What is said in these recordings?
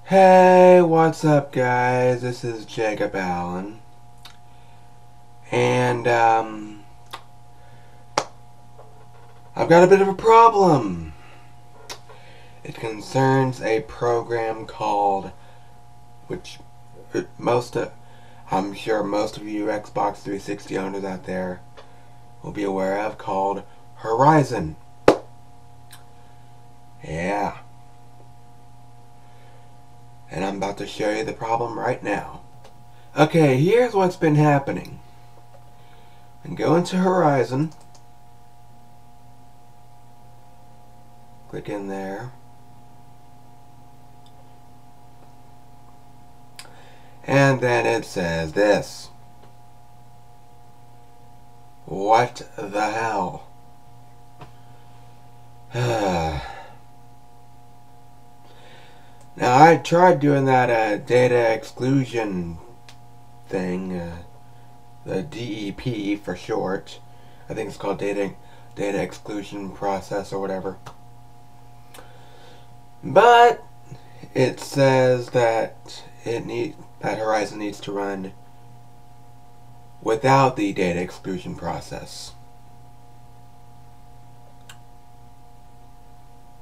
Hey, what's up, guys? This is Jacob Allen, and I've got a bit of a problem. It concerns a program called, which I'm sure most of you Xbox 360 owners out there will be aware of, called Horizon. Yeah. And I'm about to show you the problem right now. Okay, here's what's been happening. And go into Horizon. Click in there. And then it says this. What the hell? Now, I tried doing that data exclusion thing, the DEP for short. I think it's called data exclusion process or whatever. But it says that that Horizon needs to run without the data exclusion process.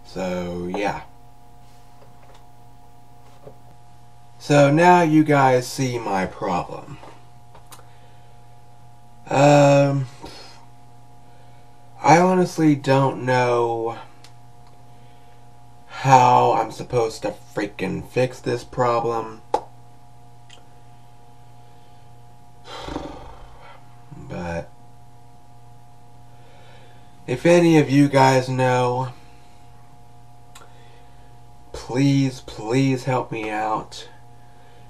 So yeah. So now you guys see my problem. I honestly don't know how I'm supposed to freaking fix this problem. But if any of you guys know, please help me out.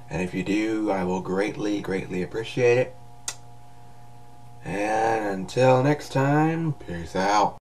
And if you do, I will greatly appreciate it. And until next time, peace out.